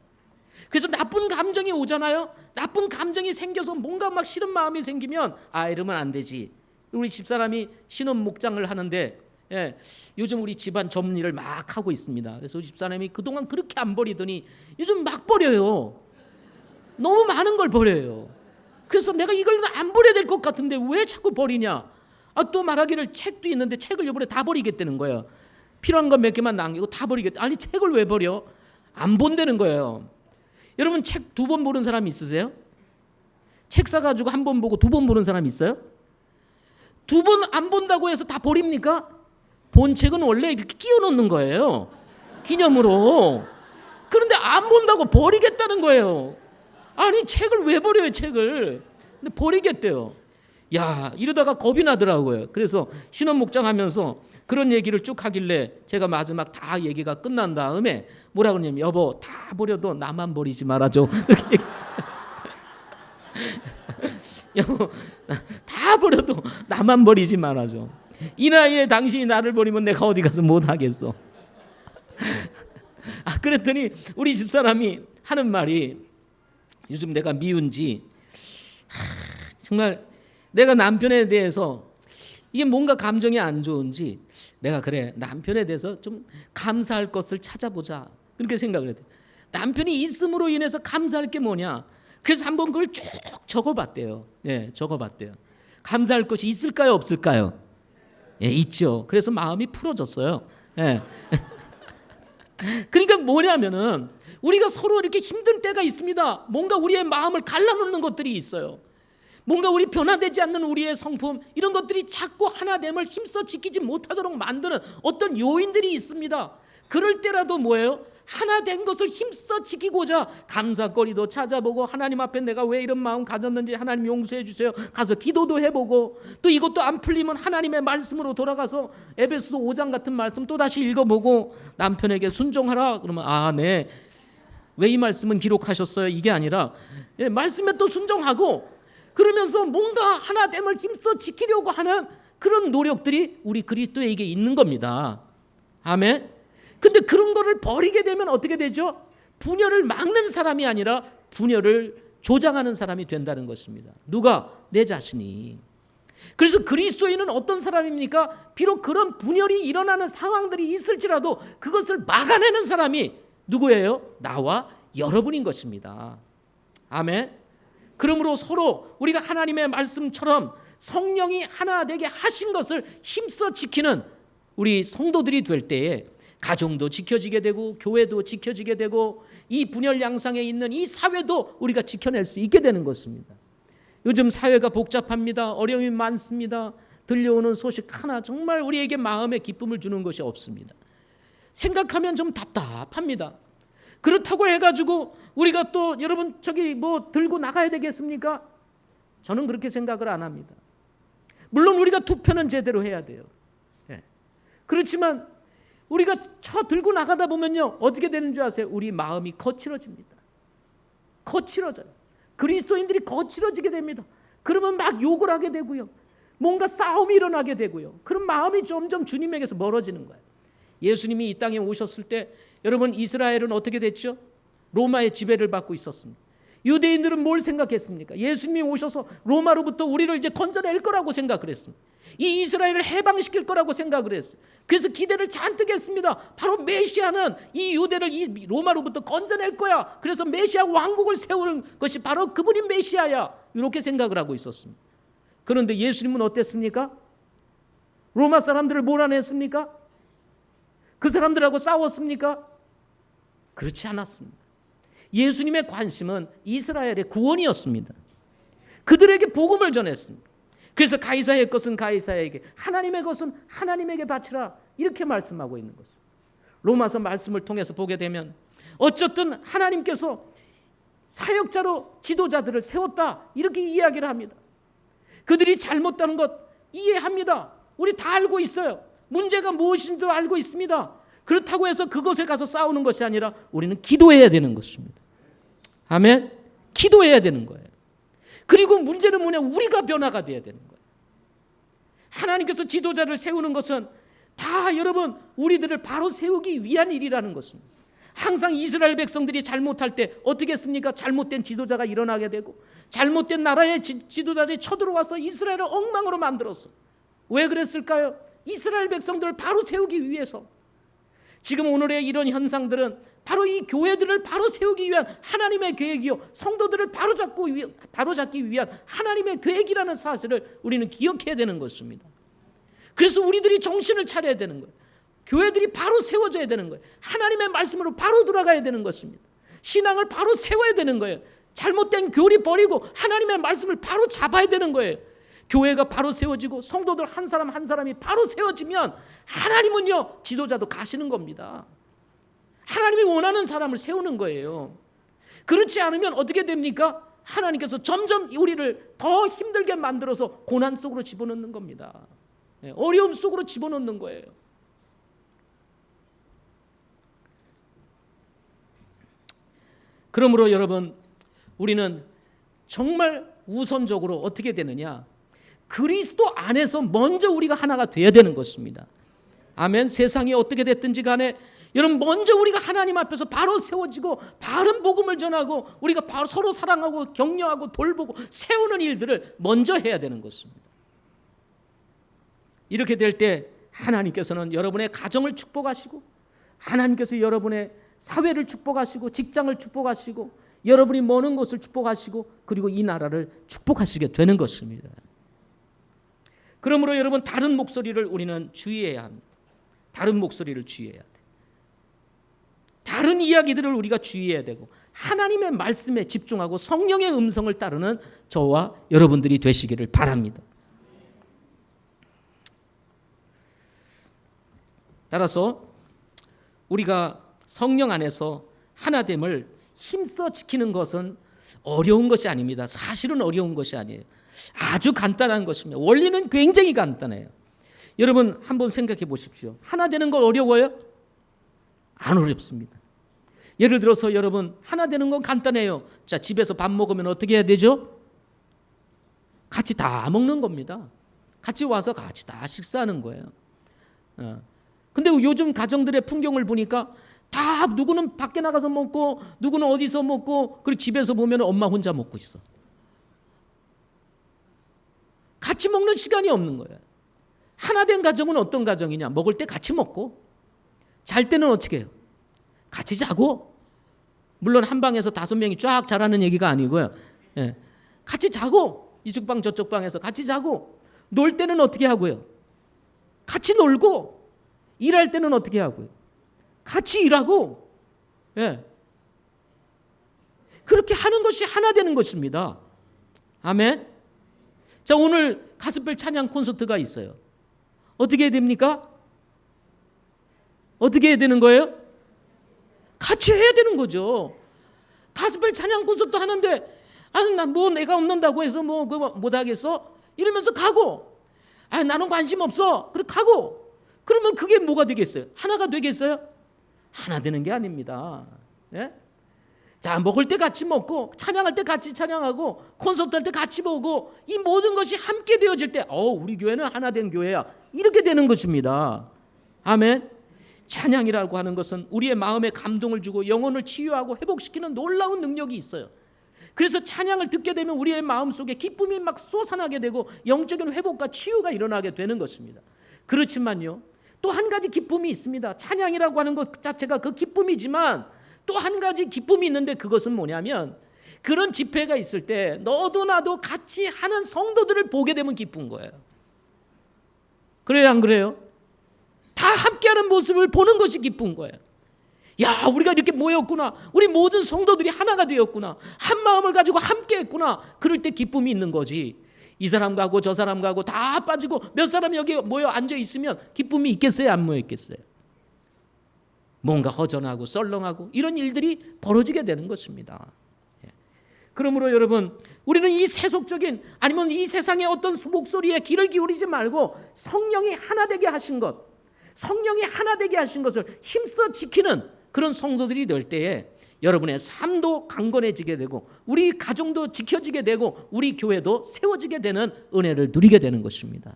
그래서 나쁜 감정이 오잖아요. 나쁜 감정이 생겨서 뭔가 막 싫은 마음이 생기면 이러면 안 되지. 우리 집사람이 신혼 목장을 하는데 요즘 우리 집안 정리를 막 하고 있습니다. 그래서 우리 집사람이 그동안 그렇게 안 버리더니 요즘 막 버려요. 너무 많은 걸 버려요. 그래서 내가 이걸 안 버려야 될 것 같은데 왜 자꾸 버리냐. 또 말하기를 책도 있는데 책을 이번에 다 버리겠다는 거예요. 필요한 건 몇 개만 남기고 다 버리겠다. 아니 책을 왜 버려? 안 본다는 거예요. 여러분 책 2번 보는 사람 있으세요? 책 사가지고 1번 보고 2번 보는 사람 있어요? 2번 안 본다고 해서 다 버립니까? 본 책은 원래 이렇게 끼워 놓는 거예요. 기념으로. 그런데 안 본다고 버리겠다는 거예요. 아니 책을 왜 버려요, 책을. 근데 버리겠대요. 야, 이러다가 겁이 나더라고요. 그래서 신혼 목장하면서 그런 얘기를 쭉 하길래 제가 마지막 다 얘기가 끝난 다음에 뭐라 그러냐면 여보 다 버려도 나만 버리지 말아줘. 그렇게 여보 다 버려도 나만 버리지 말아줘. 이 나이에 당신이 나를 버리면 내가 어디 가서 못 하겠어. 그랬더니 우리 집사람이 하는 말이 요즘 내가 미운지 정말 내가 남편에 대해서 이게 뭔가 감정이 안 좋은지 내가 그래 남편에 대해서 좀 감사할 것을 찾아보자 그렇게 생각을 했대요. 남편이 있음으로 인해서 감사할 게 뭐냐. 그래서 한번 그걸 쭉 적어봤대요. 적어봤대요. 감사할 것이 있을까요, 없을까요? 있죠. 그래서 마음이 풀어졌어요. 그러니까 뭐냐면은 우리가 서로 이렇게 힘든 때가 있습니다. 뭔가 우리의 마음을 갈라놓는 것들이 있어요. 뭔가 우리 변화되지 않는 우리의 성품 이런 것들이 자꾸 하나됨을 힘써 지키지 못하도록 만드는 어떤 요인들이 있습니다. 그럴 때라도 뭐예요? 하나된 것을 힘써 지키고자 감사거리도 찾아보고 하나님 앞에 내가 왜 이런 마음 가졌는지 하나님 용서해 주세요. 가서 기도도 해보고 또 이것도 안 풀리면 하나님의 말씀으로 돌아가서 에베소서 5장 같은 말씀 또 다시 읽어보고 남편에게 순종하라 그러면 네. 왜 이 말씀은 기록하셨어요? 이게 아니라 말씀에 또 순종하고 그러면서 뭔가 하나됨을 힘써 지키려고 하는 그런 노력들이 우리 그리스도에게 있는 겁니다. 아멘. 근데 그런 거를 버리게 되면 어떻게 되죠? 분열을 막는 사람이 아니라 분열을 조장하는 사람이 된다는 것입니다. 누가? 내 자신이. 그래서 그리스도인은 어떤 사람입니까? 비록 그런 분열이 일어나는 상황들이 있을지라도 그것을 막아내는 사람이 누구예요? 나와 여러분인 것입니다. 아멘. 그러므로 서로 우리가 하나님의 말씀처럼 성령이 하나 되게 하신 것을 힘써 지키는 우리 성도들이 될 때에 가정도 지켜지게 되고 교회도 지켜지게 되고 이 분열 양상에 있는 이 사회도 우리가 지켜낼 수 있게 되는 것입니다. 요즘 사회가 복잡합니다. 어려움이 많습니다. 들려오는 소식 하나 정말 우리에게 마음에 기쁨을 주는 것이 없습니다. 생각하면 좀 답답합니다. 그렇다고 해가지고 우리가 또 여러분 저기 뭐 들고 나가야 되겠습니까? 저는 그렇게 생각을 안 합니다. 물론 우리가 투표는 제대로 해야 돼요. 그렇지만 우리가 저 들고 나가다 보면요 어떻게 되는 줄 아세요? 우리 마음이 거칠어집니다. 거칠어져요. 그리스도인들이 거칠어지게 됩니다. 그러면 막 욕을 하게 되고요. 뭔가 싸움이 일어나게 되고요. 그런 마음이 점점 주님에게서 멀어지는 거예요. 예수님이 이 땅에 오셨을 때 여러분 이스라엘은 어떻게 됐죠? 로마의 지배를 받고 있었습니다. 유대인들은 뭘 생각했습니까? 예수님이 오셔서 로마로부터 우리를 이제 건져낼 거라고 생각을 했습니다. 이 이스라엘을 해방시킬 거라고 생각을 했어요. 그래서 기대를 잔뜩 했습니다. 바로 메시아는 이 유대를 이 로마로부터 건져낼 거야. 그래서 메시아 왕국을 세우는 것이 바로 그분이 메시아야. 이렇게 생각을 하고 있었습니다. 그런데 예수님은 어땠습니까? 로마 사람들을 몰아냈습니까? 그 사람들하고 싸웠습니까? 그렇지 않았습니다. 예수님의 관심은 이스라엘의 구원이었습니다. 그들에게 복음을 전했습니다. 그래서 가이사의 것은 가이사에게, 하나님의 것은 하나님에게 바치라, 이렇게 말씀하고 있는 것입니다. 로마서 말씀을 통해서 보게 되면 어쨌든 하나님께서 사역자로 지도자들을 세웠다, 이렇게 이야기를 합니다. 그들이 잘못다는 것 이해합니다. 우리 다 알고 있어요. 문제가 무엇인지도 알고 있습니다. 그렇다고 해서 그것에 가서 싸우는 것이 아니라 우리는 기도해야 되는 것입니다. 아멘. 기도해야 되는 거예요. 그리고 문제는 뭐냐? 우리가 변화가 돼야 되는 거예요. 하나님께서 지도자를 세우는 것은 다 여러분 우리들을 바로 세우기 위한 일이라는 것입니다. 항상 이스라엘 백성들이 잘못할 때 어떻게 했습니까? 잘못된 지도자가 일어나게 되고 잘못된 나라의 지도자들이 쳐들어와서 이스라엘을 엉망으로 만들었어. 왜 그랬을까요? 이스라엘 백성들을 바로 세우기 위해서. 지금 오늘의 이런 현상들은 바로 이 교회들을 바로 세우기 위한 하나님의 계획이요, 성도들을 바로잡기 위한 하나님의 계획이라는 사실을 우리는 기억해야 되는 것입니다. 그래서 우리들이 정신을 차려야 되는 거예요. 교회들이 바로 세워져야 되는 거예요. 하나님의 말씀으로 바로 돌아가야 되는 것입니다. 신앙을 바로 세워야 되는 거예요. 잘못된 교리 버리고 하나님의 말씀을 바로 잡아야 되는 거예요. 교회가 바로 세워지고 성도들 한 사람 한 사람이 바로 세워지면 하나님은요, 지도자도 가시는 겁니다. 하나님이 원하는 사람을 세우는 거예요. 그렇지 않으면 어떻게 됩니까? 하나님께서 점점 우리를 더 힘들게 만들어서 고난 속으로 집어넣는 겁니다. 어려움 속으로 집어넣는 거예요. 그러므로 여러분, 우리는 정말 우선적으로 어떻게 되느냐? 그리스도 안에서 먼저 우리가 하나가 돼야 되는 것입니다. 아멘. 세상이 어떻게 됐든지 간에 여러분, 먼저 우리가 하나님 앞에서 바로 세워지고 바른 복음을 전하고 우리가 바로 서로 사랑하고 격려하고 돌보고 세우는 일들을 먼저 해야 되는 것입니다. 이렇게 될 때 하나님께서는 여러분의 가정을 축복하시고, 하나님께서 여러분의 사회를 축복하시고, 직장을 축복하시고, 여러분이 머는 곳을 축복하시고, 그리고 이 나라를 축복하시게 되는 것입니다. 그러므로 여러분, 다른 목소리를 우리는 주의해야 합니다. 다른 목소리를 주의해야 돼요. 다른 이야기들을 우리가 주의해야 되고, 하나님의 말씀에 집중하고 성령의 음성을 따르는 저와 여러분들이 되시기를 바랍니다. 따라서 우리가 성령 안에서 하나됨을 힘써 지키는 것은 어려운 것이 아닙니다. 사실은 어려운 것이 아니에요. 아주 간단한 것입니다. 원리는 굉장히 간단해요. 여러분 한번 생각해 보십시오. 하나 되는 건 어려워요? 안 어렵습니다. 예를 들어서 여러분, 하나 되는 건 간단해요. 자, 집에서 밥 먹으면 어떻게 해야 되죠? 같이 다 먹는 겁니다. 같이 와서 같이 다 식사하는 거예요. 근데 요즘 가정들의 풍경을 보니까 다 누구는 밖에 나가서 먹고 누구는 어디서 먹고, 그리고 집에서 보면 엄마 혼자 먹고 있어. 같이 먹는 시간이 없는 거예요. 하나 된 가정은 어떤 가정이냐? 먹을 때 같이 먹고, 잘 때는 어떻게 해요? 같이 자고. 물론 한 방에서 5명이 쫙 자라는 얘기가 아니고요. 예. 같이 자고, 이쪽 방 저쪽 방에서 같이 자고, 놀 때는 어떻게 하고요? 같이 놀고, 일할 때는 어떻게 하고요? 같이 일하고. 예. 그렇게 하는 것이 하나 되는 것입니다. 아멘. 자, 오늘 가스펠 찬양 콘서트가 있어요. 어떻게 해야 됩니까? 어떻게 해야 되는 거예요? 같이 해야 되는 거죠. 가스펠 찬양 콘서트 하는데, 아니 나 뭐 내가 없는다고 해서 뭐 그거 못 하겠어? 이러면서 가고, 아 나는 관심 없어. 그렇게 가고. 그러면 그게 뭐가 되겠어요? 하나가 되겠어요? 하나 되는 게 아닙니다. 예? 자, 먹을 때 같이 먹고, 찬양할 때 같이 찬양하고, 콘서트 할 때 같이 보고, 이 모든 것이 함께 되어질 때, 우리 교회는 하나 된 교회야, 이렇게 되는 것입니다. 아멘. 찬양이라고 하는 것은 우리의 마음에 감동을 주고 영혼을 치유하고 회복시키는 놀라운 능력이 있어요. 그래서 찬양을 듣게 되면 우리의 마음속에 기쁨이 막 솟아나게 되고 영적인 회복과 치유가 일어나게 되는 것입니다. 그렇지만요, 또 한 가지 기쁨이 있습니다. 찬양이라고 하는 것 자체가 그 기쁨이지만 또 한 가지 기쁨이 있는데, 그것은 뭐냐면, 그런 집회가 있을 때 너도 나도 같이 하는 성도들을 보게 되면 기쁜 거예요. 그래요, 안 그래요? 다 함께하는 모습을 보는 것이 기쁜 거예요. 야, 우리가 이렇게 모였구나. 우리 모든 성도들이 하나가 되었구나. 한 마음을 가지고 함께 했구나. 그럴 때 기쁨이 있는 거지. 이 사람 가고 저 사람 가고 다 빠지고 몇 사람이 여기 모여 앉아 있으면 기쁨이 있겠어요? 안 모여 있겠어요? 뭔가 허전하고 썰렁하고 이런 일들이 벌어지게 되는 것입니다. 그러므로 여러분, 우리는 이 세속적인 아니면 이 세상의 어떤 목소리에 귀를 기울이지 말고 성령이 하나 되게 하신 것, 성령이 하나 되게 하신 것을 힘써 지키는 그런 성도들이 될 때에 여러분의 삶도 강건해지게 되고 우리 가정도 지켜지게 되고 우리 교회도 세워지게 되는 은혜를 누리게 되는 것입니다.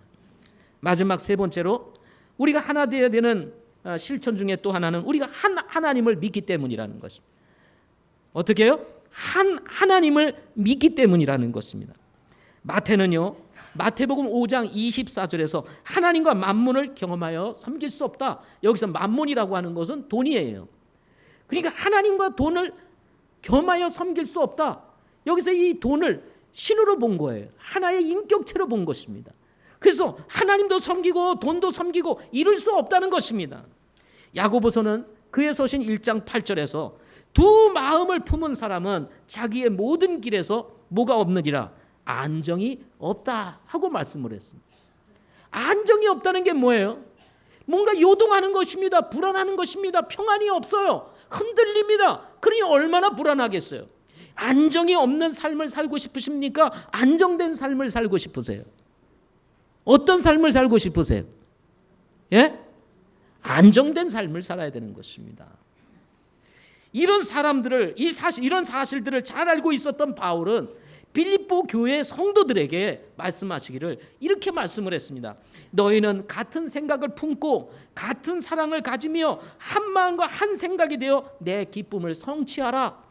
마지막 세 번째로 우리가 하나 되어야 되는 실천 중에 또 하나는 우리가 하나님을 믿기 때문이라는 것입니다. 어떻게 해요? 하나님을 믿기 때문이라는 것입니다. 마태는요, 마태복음 5장 24절에서 하나님과 만문을 경험하여 섬길 수 없다. 여기서 만문이라고 하는 것은 돈이에요. 그러니까 하나님과 돈을 겸하여 섬길 수 없다. 여기서 이 돈을 신으로 본 거예요. 하나의 인격체로 본 것입니다. 그래서 하나님도 섬기고 돈도 섬기고 이룰 수 없다는 것입니다. 야고보서는 그에 서신 1장 8절에서 두 마음을 품은 사람은 자기의 모든 길에서 뭐가 없느니라? 안정이 없다 하고 말씀을 했습니다. 안정이 없다는 게 뭐예요? 뭔가 요동하는 것입니다. 불안하는 것입니다. 평안이 없어요. 흔들립니다. 그러니 얼마나 불안하겠어요. 안정이 없는 삶을 살고 싶으십니까? 안정된 삶을 살고 싶으세요? 어떤 삶을 살고 싶으세요? 예? 안정된 삶을 살아야 되는 것입니다. 이런 사람들을 이런 사실들을 잘 알고 있었던 바울은 빌립보 교회 성도들에게 말씀하시기를 이렇게 말씀을 했습니다. 너희는 같은 생각을 품고 같은 사랑을 가지며 한 마음과 한 생각이 되어 내 기쁨을 성취하라.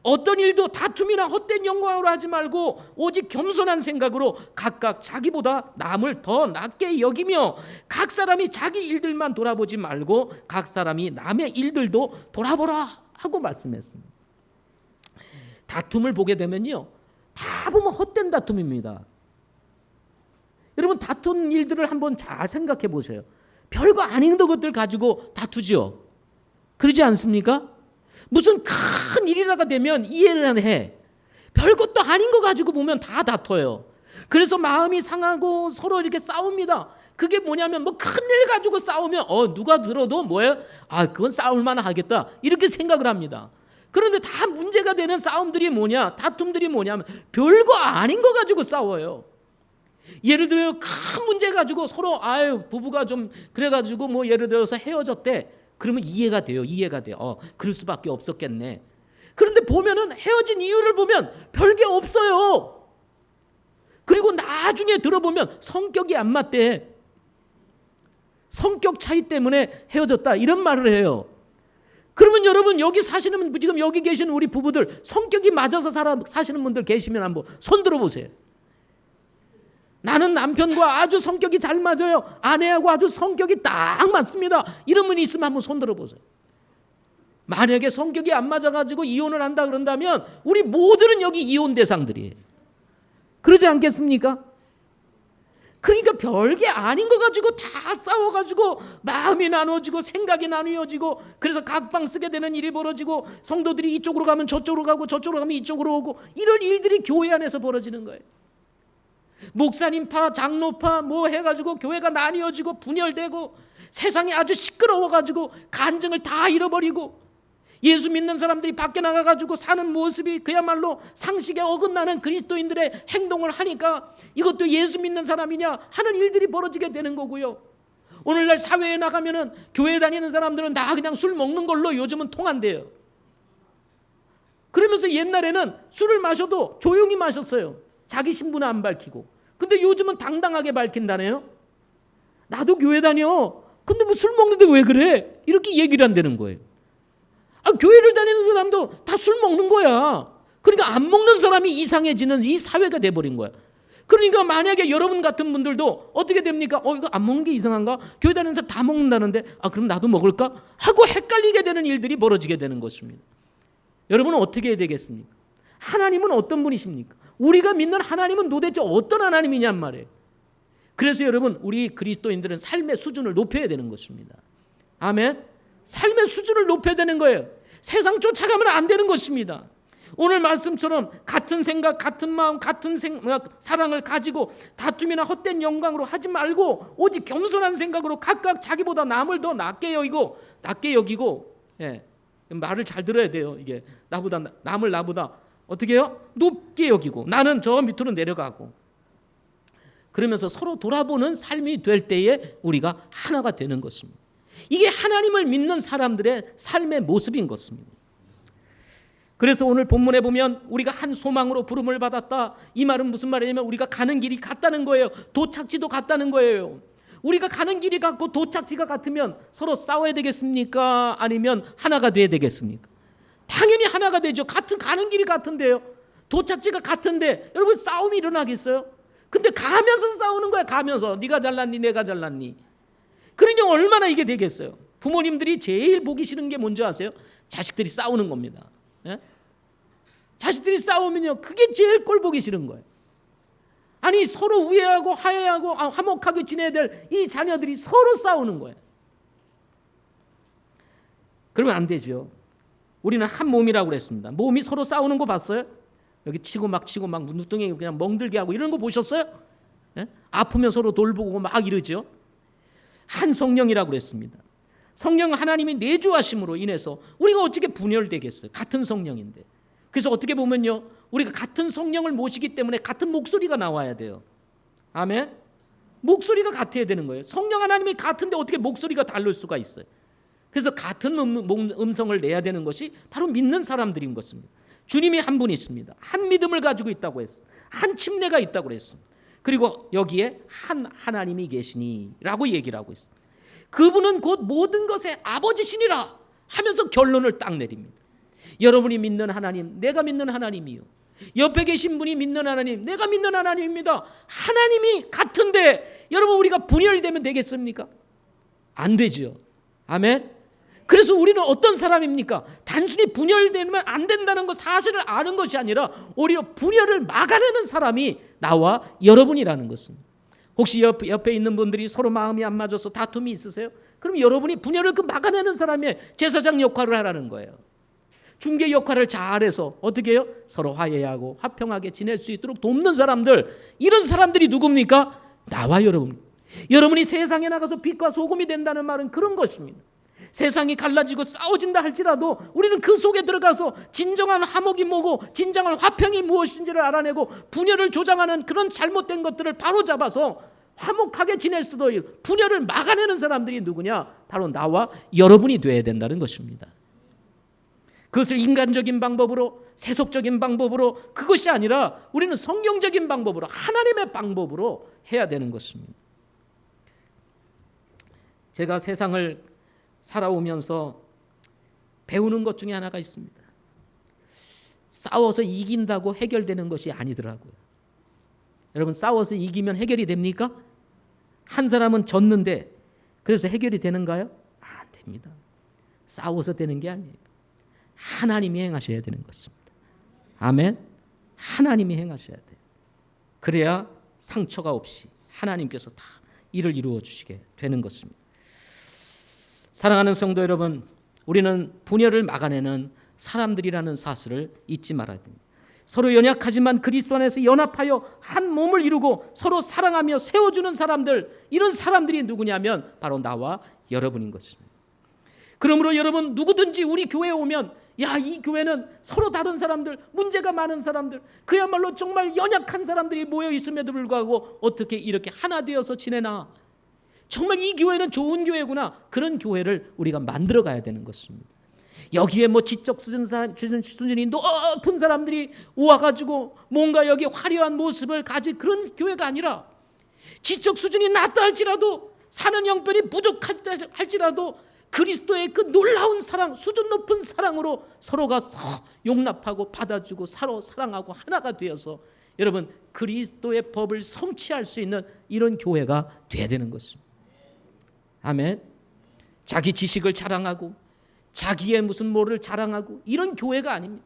어떤 일도 다툼이나 헛된 영광으로 하지 말고 오직 겸손한 생각으로 각각 자기보다 남을 더 낮게 여기며 각 사람이 자기 일들만 돌아보지 말고 각 사람이 남의 일들도 돌아보라 하고 말씀했습니다. 다툼을 보게 되면요, 다 보면 헛된 다툼입니다. 여러분, 다툰 일들을 한번 잘 생각해 보세요. 별거 아닌 것들 가지고 다투죠. 그러지 않습니까? 무슨 큰 일이라가 되면 이해는 해. 별것도 아닌 거 가지고 보면 다 다퉈요. 그래서 마음이 상하고 서로 이렇게 싸웁니다. 그게 뭐냐면 뭐 큰일 가지고 싸우면 누가 들어도 뭐예요? 그건 싸울만 하겠다 이렇게 생각을 합니다. 그런데 다 문제가 되는 싸움들이 뭐냐, 다툼들이 뭐냐면 별거 아닌 거 가지고 싸워요. 예를 들어 큰 문제 가지고 서로 부부가 좀 그래가지고 뭐 예를 들어서 헤어졌대. 그러면 이해가 돼요. 그럴 수밖에 없었겠네. 그런데 보면은 헤어진 이유를 보면 별게 없어요. 그리고 나중에 들어보면 성격이 안 맞대. 성격 차이 때문에 헤어졌다 이런 말을 해요. 그러면 여러분, 여기 사시는, 지금 여기 계시는 우리 부부들 성격이 맞아서 사시는 분들 계시면 한번 손 들어보세요. 나는 남편과 아주 성격이 잘 맞아요. 아내하고 아주 성격이 딱 맞습니다. 이런 분이 있으면 한번 손 들어보세요. 만약에 성격이 안 맞아가지고 이혼을 한다 그런다면 우리 모두는 여기 이혼 대상들이에요. 그러지 않겠습니까? 그러니까 별게 아닌 거 가지고 다 싸워가지고 마음이 나눠지고 생각이 나뉘어지고 그래서 각방 쓰게 되는 일이 벌어지고 성도들이 이쪽으로 가면 저쪽으로 가고 저쪽으로 가면 이쪽으로 오고 이런 일들이 교회 안에서 벌어지는 거예요. 목사님파, 장로파 뭐 해가지고 교회가 나뉘어지고 분열되고 세상이 아주 시끄러워가지고 간증을 다 잃어버리고 예수 믿는 사람들이 밖에 나가가지고 사는 모습이 그야말로 상식에 어긋나는 그리스도인들의 행동을 하니까 이것도 예수 믿는 사람이냐 하는 일들이 벌어지게 되는 거고요. 오늘날 사회에 나가면은 교회 다니는 사람들은 다 그냥 술 먹는 걸로 요즘은 통한대요. 그러면서 옛날에는 술을 마셔도 조용히 마셨어요. 자기 신분을 안 밝히고. 근데 요즘은 당당하게 밝힌다네요. 나도 교회 다녀. 근데 뭐 술 먹는데 왜 그래? 이렇게 얘기를 한다는 거예요. 교회를 다니는 사람도 다 술 먹는 거야. 그러니까 안 먹는 사람이 이상해지는 이 사회가 돼버린 거야. 그러니까 만약에 여러분 같은 분들도 어떻게 됩니까? 이거 안 먹는 게 이상한가? 교회 다니는 사람 다 먹는다는데 그럼 나도 먹을까? 하고 헷갈리게 되는 일들이 벌어지게 되는 것입니다. 여러분은 어떻게 해야 되겠습니까? 하나님은 어떤 분이십니까? 우리가 믿는 하나님은 도대체 어떤 하나님이냔 말이에요. 그래서 여러분, 우리 그리스도인들은 삶의 수준을 높여야 되는 것입니다. 아멘. 삶의 수준을 높여야 되는 거예요. 세상 쫓아가면 안 되는 것입니다. 오늘 말씀처럼 같은 생각, 같은 마음, 같은 사랑을 가지고 다툼이나 헛된 영광으로 하지 말고 오직 겸손한 생각으로 각각 자기보다 남을 더 낮게 여기고 예, 말을 잘 들어야 돼요. 이게 남을 나보다 어떻게 해요? 높게 여기고 나는 저 밑으로 내려가고, 그러면서 서로 돌아보는 삶이 될 때에 우리가 하나가 되는 것입니다. 이게 하나님을 믿는 사람들의 삶의 모습인 것입니다. 그래서 오늘 본문에 보면 우리가 한 소망으로 부름을 받았다. 이 말은 무슨 말이냐면 우리가 가는 길이 같다는 거예요. 도착지도 같다는 거예요. 우리가 가는 길이 같고 도착지가 같으면 서로 싸워야 되겠습니까? 아니면 하나가 돼야 되겠습니까? 당연히 하나가 되죠. 가는 길이 같은데요. 도착지가 같은데 여러분 싸움이 일어나겠어요? 근데 가면서 싸우는 거야. 가면서 네가 잘났니 내가 잘났니. 그러니 얼마나 이게 되겠어요. 부모님들이 제일 보기 싫은 게 뭔지 아세요? 자식들이 싸우는 겁니다. 예? 자식들이 싸우면요 그게 제일 꼴 보기 싫은 거예요. 아니 서로 우애하고 화해하고 화목하게 지내야 될 이 자녀들이 서로 싸우는 거예요. 그러면 안 되죠. 우리는 한 몸이라고 그랬습니다. 몸이 서로 싸우는 거 봤어요? 여기 치고 막 눈등에 그냥 멍들게 하고 이런 거 보셨어요? 예? 아프면 서로 돌보고 막 이러죠. 한 성령이라고 그랬습니다. 성령 하나님이 내주하심으로 인해서 우리가 어떻게 분열되겠어요? 같은 성령인데. 그래서 어떻게 보면요 우리가 같은 성령을 모시기 때문에 같은 목소리가 나와야 돼요. 아멘. 목소리가 같아야 되는 거예요. 성령 하나님이 같은데 어떻게 목소리가 다를 수가 있어요? 그래서 같은 음성을 내야 되는 것이 바로 믿는 사람들인 것입니다. 주님이 한 분 있습니다. 한 믿음을 가지고 있다고 했습니다. 한 침례가 있다고 했습니다. 그리고 여기에 한 하나님이 계시니라고 얘기를 하고 있습니다. 그분은 곧 모든 것의 아버지시니라 하면서 결론을 딱 내립니다. 여러분이 믿는 하나님, 내가 믿는 하나님이요. 옆에 계신 분이 믿는 하나님, 내가 믿는 하나님입니다. 하나님이 같은데 여러분 우리가 분열되면 되겠습니까? 안 되죠. 아멘. 그래서 우리는 어떤 사람입니까? 단순히 분열되면 안 된다는 것 사실을 아는 것이 아니라 오히려 분열을 막아내는 사람이 나와 여러분이라는 것입니다. 혹시 옆에 있는 분들이 서로 마음이 안 맞아서 다툼이 있으세요? 그럼 여러분이 분열을 막아내는 사람의 제사장 역할을 하라는 거예요. 중개 역할을 잘해서 어떻게 해요? 서로 화해하고 화평하게 지낼 수 있도록 돕는 사람들, 이런 사람들이 누굽니까? 나와 여러분. 여러분이 세상에 나가서 빛과 소금이 된다는 말은 그런 것입니다. 세상이 갈라지고 싸워진다 할지라도 우리는 그 속에 들어가서 진정한 화목이 뭐고 진정한 화평이 무엇인지를 알아내고 분열을 조장하는 그런 잘못된 것들을 바로잡아서 화목하게 지낼 수도 있고 분열을 막아내는 사람들이 누구냐? 바로 나와 여러분이 되어야 된다는 것입니다. 그것을 인간적인 방법으로 세속적인 방법으로 그것이 아니라 우리는 성경적인 방법으로 하나님의 방법으로 해야 되는 것입니다. 제가 세상을 살아오면서 배우는 것 중에 하나가 있습니다. 싸워서 이긴다고 해결되는 것이 아니더라고요. 여러분 싸워서 이기면 해결이 됩니까? 한 사람은 졌는데 그래서 해결이 되는가요? 안 됩니다. 싸워서 되는 게 아니에요. 하나님이 행하셔야 되는 것입니다. 아멘. 하나님이 행하셔야 돼요. 그래야 상처가 없이 하나님께서 다 일을 이루어 주시게 되는 것입니다. 사랑하는 성도 여러분, 우리는 분열을 막아내는 사람들이라는 사실을 잊지 말아야 됩니다. 서로 연약하지만 그리스도 안에서 연합하여 한 몸을 이루고 서로 사랑하며 세워주는 사람들, 이런 사람들이 누구냐면 바로 나와 여러분인 것입니다. 그러므로 여러분 누구든지 우리 교회에 오면 이 교회는 서로 다른 사람들, 문제가 많은 사람들, 그야말로 정말 연약한 사람들이 모여 있음에도 불구하고 어떻게 이렇게 하나 되어서 지내나, 정말 이 교회는 좋은 교회구나, 그런 교회를 우리가 만들어 가야 되는 것입니다. 여기에 지적 수준이 높은 사람들이 와가지고 뭔가 여기 화려한 모습을 가진 그런 교회가 아니라, 지적 수준이 낮다 할지라도 사는 형편이 부족하다 할지라도 그리스도의 그 놀라운 사랑, 수준 높은 사랑으로 서로가 용납하고 받아주고 서로 사랑하고 하나가 되어서 여러분 그리스도의 법을 성취할 수 있는 이런 교회가 돼야 되는 것입니다. 아멘. 자기 지식을 자랑하고 자기의 무슨 뭐를 자랑하고 이런 교회가 아닙니다.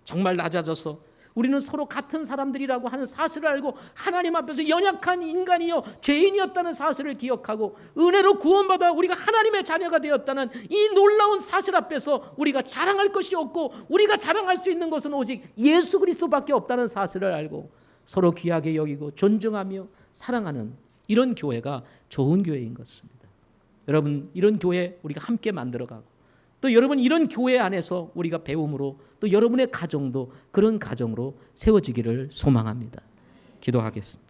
정말 낮아져서 우리는 서로 같은 사람들이라고 하는 사실을 알고 하나님 앞에서 연약한 인간이요 죄인이었다는 사실을 기억하고 은혜로 구원받아 우리가 하나님의 자녀가 되었다는 이 놀라운 사실 앞에서 우리가 자랑할 것이 없고 우리가 자랑할 수 있는 것은 오직 예수 그리스도밖에 없다는 사실을 알고 서로 귀하게 여기고 존중하며 사랑하는 이런 교회가 좋은 교회인 것입니다. 여러분, 이런 교회 우리가 함께 만들어가고 또 여러분 이런 교회 안에서 우리가 배움으로 또 여러분의 가정도 그런 가정으로 세워지기를 소망합니다. 기도하겠습니다.